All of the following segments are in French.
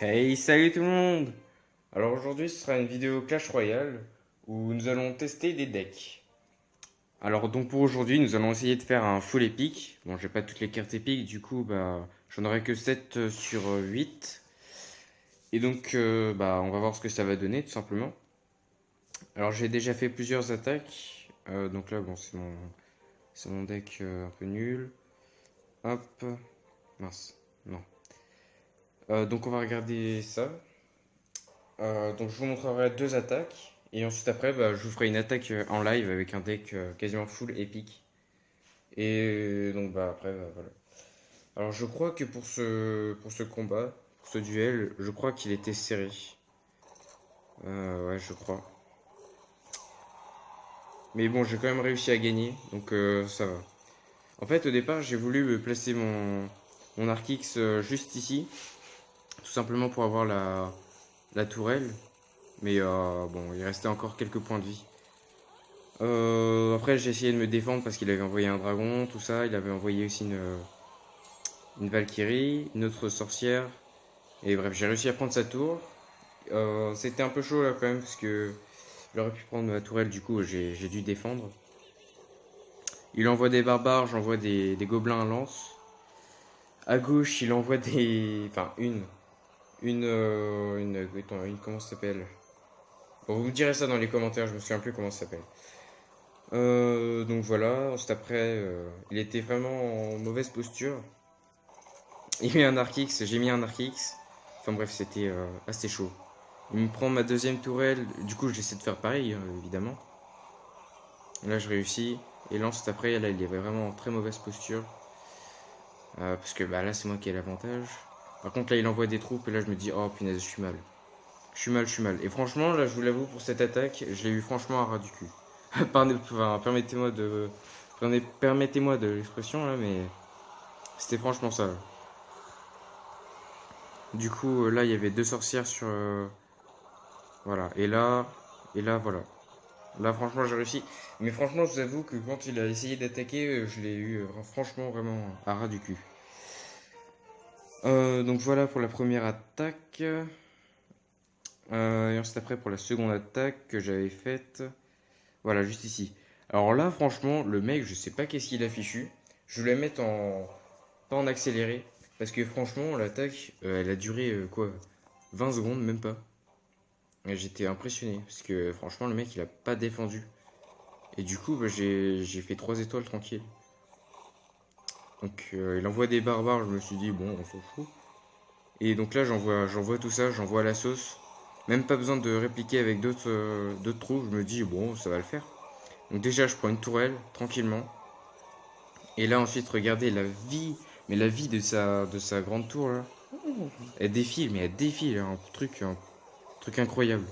Hey, salut tout le monde! Alors aujourd'hui ce sera une vidéo Clash Royale où nous allons tester des decks. Alors donc pour aujourd'hui nous allons essayer de faire un full épique. Bon j'ai pas toutes les cartes épiques du coup j'en aurai que 7 sur 8. Et donc on va voir ce que ça va donner tout simplement. Alors j'ai déjà fait plusieurs attaques. Donc là bon c'est mon deck un peu nul. Hop, mince, non. Donc on va regarder ça. Donc je vous montrerai deux attaques. Et ensuite après, je vous ferai une attaque en live avec un deck quasiment full épique. Et donc après, voilà. Alors je crois que pour ce combat, pour ce duel, je crois qu'il était serré. Ouais, je crois. Mais bon, j'ai quand même réussi à gagner, donc ça va. En fait, au départ, j'ai voulu placer mon Arc-X juste ici, tout simplement pour avoir la tourelle. Mais bon, il restait encore quelques points de vie. Après, j'ai essayé de me défendre parce qu'il avait envoyé un dragon, tout ça. Il avait envoyé aussi une Valkyrie, une autre sorcière. Et bref, j'ai réussi à prendre sa tour. C'était un peu chaud là quand même parce que j'aurais pu prendre ma tourelle, du coup j'ai dû défendre. Il envoie des barbares, j'envoie des gobelins à lance. À gauche, il envoie des. Enfin, Attends, comment ça s'appelle? Bon, vous me direz ça dans les commentaires, je me souviens plus comment ça s'appelle. Donc voilà, ensuite après, il était vraiment en mauvaise posture. Il met un Arc-X, j'ai mis un Arc-X. Enfin bref, c'était assez chaud. Il me prend ma deuxième tourelle, du coup j'essaie de faire pareil, évidemment. Là je réussis, et là ensuite après, là il avait vraiment en très mauvaise posture. Parce que là c'est moi qui ai l'avantage. Par contre là il envoie des troupes, et là je me dis, oh punaise, je suis mal. Je suis mal, je suis mal. Et franchement, là je vous l'avoue, pour cette attaque, je l'ai eu franchement à ras du cul. Enfin, permettez-moi de l'expression là, mais c'était franchement ça. Du coup, là, il y avait deux sorcières sur. Voilà. Et là, voilà. Là, franchement, j'ai réussi. Mais franchement, je vous avoue que quand il a essayé d'attaquer, je l'ai eu franchement vraiment à ras du cul. Donc voilà pour la première attaque. Et ensuite, après, pour la seconde attaque que j'avais faite. Voilà, juste ici. Alors là, franchement, le mec, je sais pas qu'est-ce qu'il a fichu. Je vais la mettre en. Pas en accéléré. Parce que franchement, l'attaque, elle a duré quoi? 20 secondes, même pas. Et j'étais impressionné. Parce que franchement, le mec, il a pas défendu. Et du coup, j'ai fait 3 étoiles tranquille. Donc il envoie des barbares, je me suis dit, bon, on s'en fout. Et donc là, j'envoie tout ça, j'envoie la sauce. Même pas besoin de répliquer avec d'autres trous, je me dis, bon, ça va le faire. Donc déjà, je prends une tourelle, tranquillement. Et là, ensuite, regardez la vie, mais la vie de sa grande tour, là. Elle défile, un truc incroyable.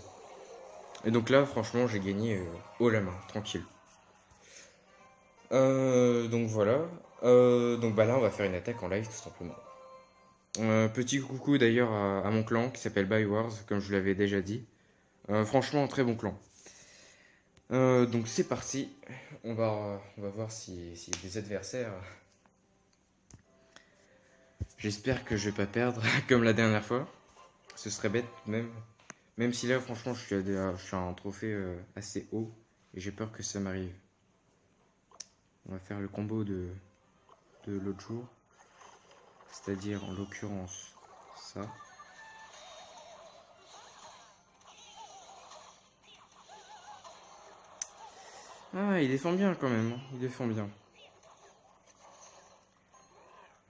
Et donc là, franchement, j'ai gagné haut la main, tranquille. Donc voilà. Donc là, on va faire une attaque en live, tout simplement. Petit coucou d'ailleurs à mon clan qui s'appelle Bywars, comme je vous l'avais déjà dit. Franchement, très bon clan. Donc c'est parti. On va voir s'il y a des adversaires. J'espère que je vais pas perdre comme la dernière fois. Ce serait bête même. Même si là, franchement, je suis à un trophée assez haut. Et j'ai peur que ça m'arrive. On va faire le combo de l'autre jour. C'est-à-dire en l'occurrence ça. Ah, il défend bien quand même, hein. Il défend bien.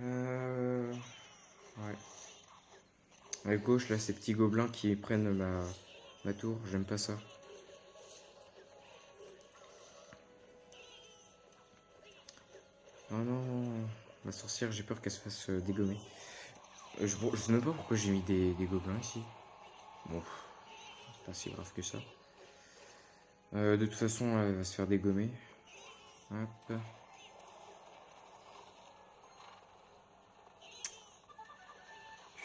Ouais. À gauche, là, ces petits gobelins qui prennent ma tour, j'aime pas ça. Oh non, ma sorcière, j'ai peur qu'elle se fasse dégommer. Je sais même pas pourquoi j'ai mis des gobelins ici. Bon, c'est pas si grave que ça. De toute façon, elle va se faire dégommer. Hop.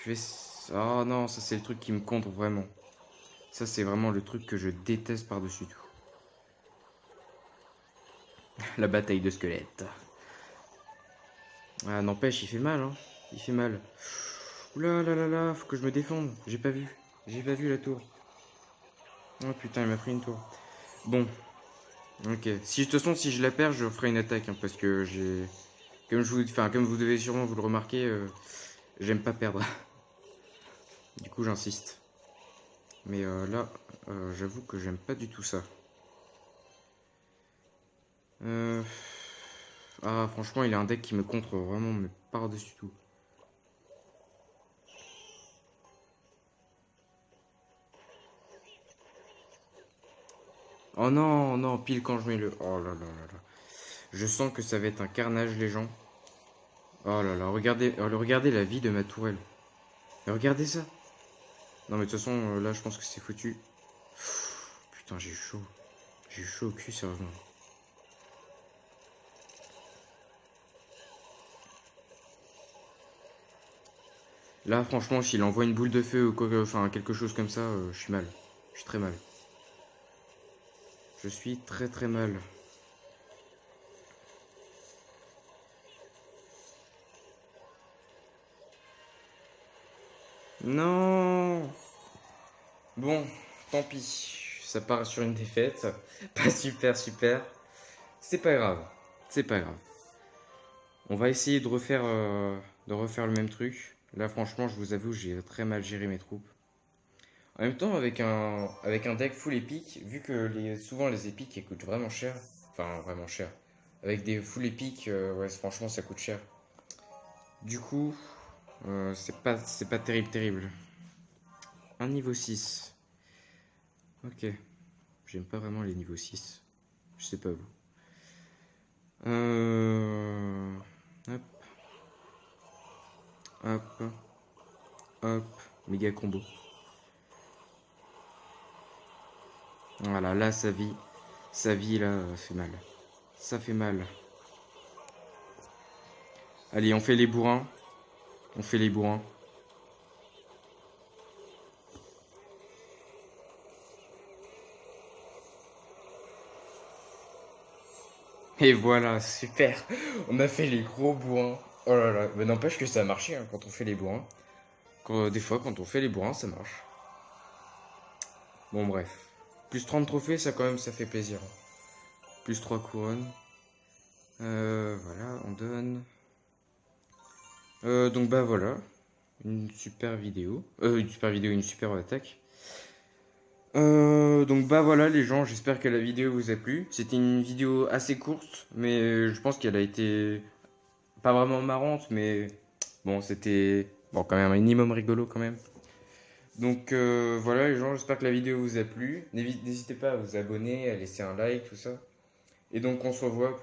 Je vais. Oh non, ça c'est le truc qui me contre vraiment. Ça c'est vraiment le truc que je déteste par-dessus tout. La bataille de squelettes. Ah, n'empêche, il fait mal, hein. Il fait mal. Oula là là là, faut que je me défende. J'ai pas vu. J'ai pas vu la tour. Oh putain, il m'a pris une tour. Bon, ok. Si, de toute façon, si je la perds, je ferai une attaque. Hein, parce que j'ai. Comme vous devez sûrement vous le remarquer, j'aime pas perdre. Du coup, j'insiste. Mais là, j'avoue que j'aime pas du tout ça. Euh... Ah, franchement, il a un deck qui me contre vraiment, mais par-dessus tout. Oh non, non, pile quand je mets le... Oh là là là là. Je sens que ça va être un carnage, les gens. Oh là là, regardez la vie de ma tourelle. Mais regardez ça. Non, mais de toute façon, là, je pense que c'est foutu. Putain, j'ai eu chaud. J'ai eu chaud au cul, sérieusement. Là, franchement, s'il envoie une boule de feu ou quoi, enfin, quelque chose comme ça, je suis mal. Je suis très mal. Je suis très très mal. Non. Bon, tant pis. Ça part sur une défaite. Pas super super. C'est pas grave. C'est pas grave. On va essayer de refaire le même truc. Là, franchement, je vous avoue, j'ai très mal géré mes troupes. En même temps, avec un deck full épique, vu que souvent les épiques elles coûtent vraiment cher, enfin vraiment cher, avec des full épiques, ouais, franchement, ça coûte cher. Du coup, c'est pas terrible, terrible. Un niveau 6. Ok. J'aime pas vraiment les niveaux 6. Je sais pas vous. Euh... Hop, hop, hop. Méga combo. Voilà, là, sa vie, là, fait mal. Ça fait mal. Allez, on fait les bourrins. On fait les bourrins. Et voilà, super. On a fait les gros bourrins. Oh là là, mais n'empêche que ça a marché hein, quand on fait les bourrins. Des fois, quand on fait les bourrins, ça marche. Bon, bref. Plus 30 trophées, ça quand même, ça fait plaisir. Plus 3 couronnes. Voilà, on donne. Donc bah voilà, une super vidéo. Une super vidéo, une super attaque. Donc bah voilà les gens, j'espère que la vidéo vous a plu. C'était une vidéo assez courte, mais je pense qu'elle a été pas vraiment marrante, mais bon c'était bon quand même un minimum rigolo quand même. Donc voilà les gens, j'espère que la vidéo vous a plu. N'hésitez pas à vous abonner, à laisser un like, tout ça. Et donc on se revoit pour